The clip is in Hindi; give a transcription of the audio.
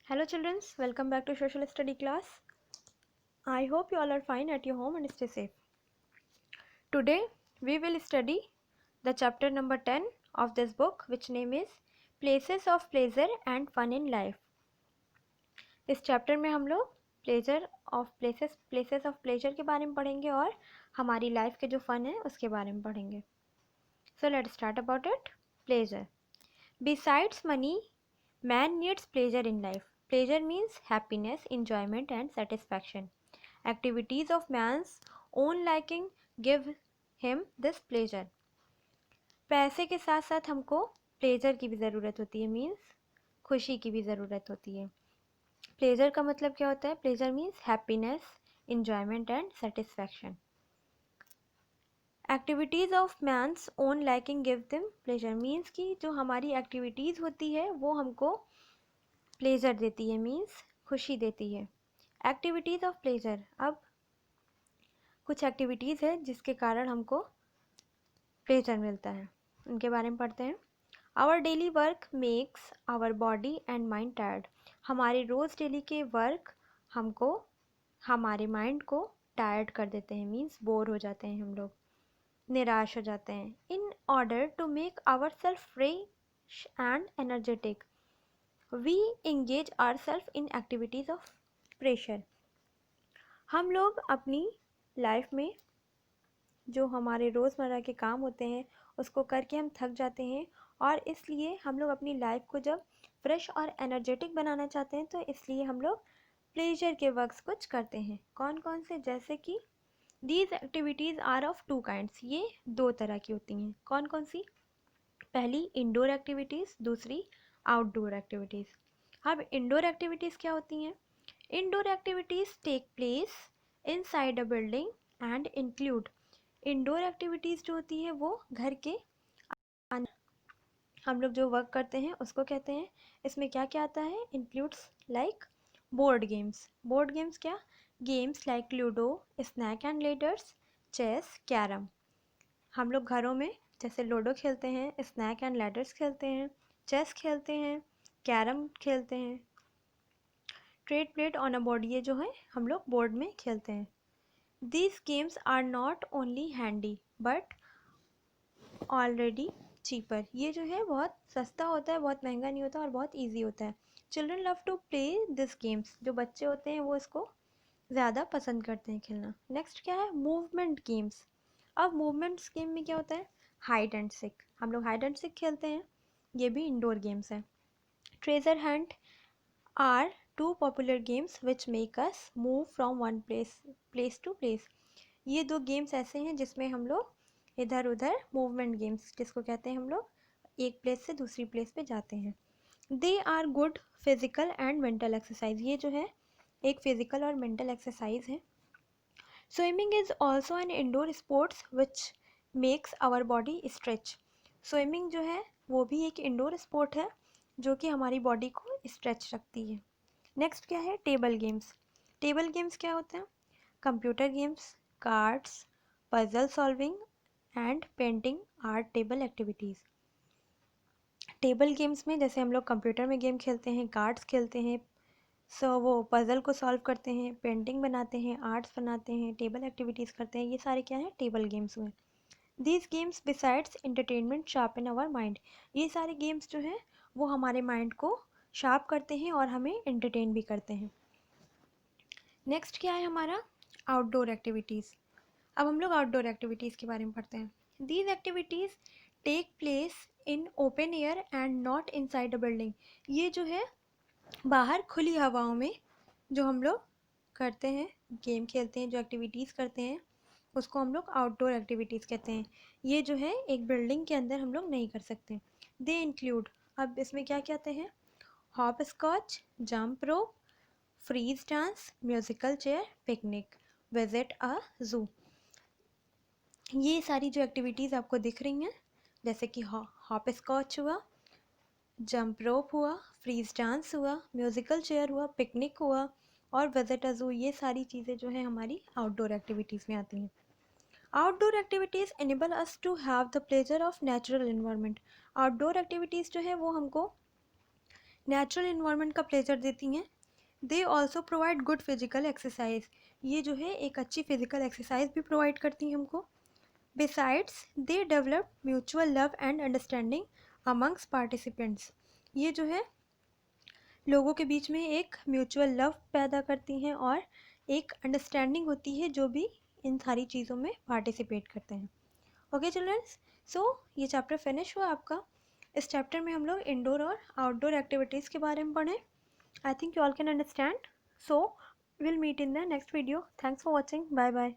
Hello children, welcome back to social study class. I hope you all are fine at your home and stay safe. Today we will study the chapter number 10 of this book, which name is Places of Pleasure and Fun in Life. इस चैप्टर में हम लोग प्लेसेस ऑफ प्लेजर के बारे में पढ़ेंगे और हमारी लाइफ के जो फन है उसके बारे में पढ़ेंगे. So let's start about it. Pleasure. Besides money, man needs pleasure in life. Pleasure means happiness, enjoyment and satisfaction. Activities of man's own liking give him this pleasure. पैसे के साथ साथ हमको प्लेजर की भी ज़रूरत होती है, मीन्स खुशी की भी ज़रूरत होती है. प्लेजर का मतलब क्या होता है? Pleasure means happiness, enjoyment and satisfaction. Activities of man's own liking give them pleasure means कि जो हमारी एक्टिविटीज़ होती है वो हमको प्लेजर देती है, मीन्स खुशी देती है. Activities of pleasure. अब कुछ एक्टिविटीज़ है जिसके कारण हमको प्लेजर मिलता है, उनके बारे में पढ़ते हैं. Our daily work makes our body and mind tired. हमारे रोज़ डेली के वर्क हमको हमारे माइंड को टायर्ड कर देते हैं, मीन्स बोर हो जाते हैं, हम लोग निराश हो जाते हैं. In order to make our self fresh and energetic we engage our self in activities of pleasure. हम लोग अपनी लाइफ में जो हमारे रोज़मर्रा के काम होते हैं उसको करके हम थक जाते हैं, और इसलिए हम लोग अपनी लाइफ को जब फ्रेश और एनर्जेटिक बनाना चाहते हैं तो इसलिए हम लोग प्लेजर के वर्क्स कुछ करते हैं. कौन कौन से? जैसे कि these activities are of two kinds. ये दो तरह की होती हैं. कौन कौन सी? पहली इंडोर एक्टिविटीज़, दूसरी आउटडोर एक्टिविटीज़. अब इंडोर एक्टिविटीज़ क्या होती हैं? Indoor activities take place inside a building and include. Indoor activities जो होती है वो घर के हम लोग जो वर्क करते हैं उसको कहते हैं. इसमें क्या क्या आता है? Includes like board games. Board games क्या? Games like ludo, snake and ladders, chess, carrom. हम लोग घरों में जैसे लूडो खेलते हैं, स्नैक एंड लैडर्स खेलते हैं, चेस खेलते हैं, कैरम खेलते हैं. Trade plate on a board, ये जो है हम लोग बोर्ड में खेलते हैं. These games are not only handy but already cheaper. ये जो है बहुत सस्ता होता है, बहुत महंगा नहीं होता और बहुत ईजी होता है. Children love to play this games. जो बच्चे होते हैं वो इसको ज़्यादा पसंद करते हैं खेलना. नेक्स्ट क्या है? Movement games. अब मूवमेंट्स गेम में क्या होता है? Hide and seek. हम लोग हाइड एंड सिक खेलते हैं, ये भी इंडोर गेम्स है. Treasure hunt are two popular games which make us move from one place to place. ये दो गेम्स ऐसे हैं जिसमें हम लोग इधर उधर मूवमेंट गेम्स, जिसको कहते हैं हम लोग एक प्लेस से दूसरी प्लेस पे जाते हैं. They are good physical and mental exercise. ये जो है एक फिजिकल और मेंटल एक्सरसाइज है. Swimming is also an indoor sports which makes our body stretch. Swimming जो है वो भी एक इंडोर स्पोर्ट है जो कि हमारी बॉडी को स्ट्रेच रखती है. नेक्स्ट क्या है? Table games. टेबल गेम्स क्या होते हैं? Computer games, cards, puzzle solving and painting are table activities. Table games में जैसे हम लोग कंप्यूटर में गेम खेलते हैं, कार्ड्स खेलते हैं, वो पज़ल को सॉल्व करते हैं, पेंटिंग बनाते हैं, आर्ट्स बनाते हैं, टेबल एक्टिविटीज़ करते हैं. ये सारे क्या हैं? टेबल गेम्स हुए. These games besides entertainment sharpen our mind. ये सारे गेम्स जो हैं वो हमारे माइंड को शार्प करते हैं और हमें एंटरटेन भी करते हैं. नेक्स्ट क्या है हमारा? Outdoor activities. अब हम लोग आउटडोर एक्टिविटीज़ के बारे में पढ़ते हैं. These activities take place in open air and not inside a building. ये जो है बाहर खुली हवाओं में जो हम लोग करते हैं, गेम खेलते हैं, जो एक्टिविटीज़ करते हैं उसको हम लोग आउटडोर एक्टिविटीज़ कहते हैं. ये जो है एक बिल्डिंग के अंदर हम लोग नहीं कर सकते. They include. अब इसमें क्या क्या आते हैं? Hopscotch, jump rope, freeze dance, musical chair, picnic, visit a zoo. ये सारी जो एक्टिविटीज़ आपको दिख रही हैं जैसे कि हॉप स्कॉच हुआ, जंप रोप हुआ, फ्रीज डांस हुआ, म्यूज़िकल चेयर हुआ, पिकनिक हुआ और विजिट अ जू, ये सारी चीज़ें जो है हमारी आउटडोर एक्टिविटीज़ में आती हैं. Outdoor activities enable us to have the pleasure of natural environment. Outdoor activities जो है वो हमको नेचुरल इन्वायरमेंट का प्लेजर देती हैं। They also provide good physical exercise, ये जो है एक अच्छी फिजिकल एक्सरसाइज भी प्रोवाइड करती हैं हमको। Besides they develop mutual love and understanding amongst participants, ये जो है लोगों के बीच में एक म्यूचुअल लव पैदा करती हैं और एक अंडरस्टैंडिंग होती है जो भी इन सारी चीज़ों में पार्टिसिपेट करते हैं। ओके चिल्ड्रंस, सो ये चैप्टर फिनिश हुआ आपका। इस चैप्टर में हम लोग इंडोर और आउटडोर एक्टिविटीज़ के बारे में पढ़ें। I think you all can understand. So we'll meet in the next video. Thanks for watching. Bye bye.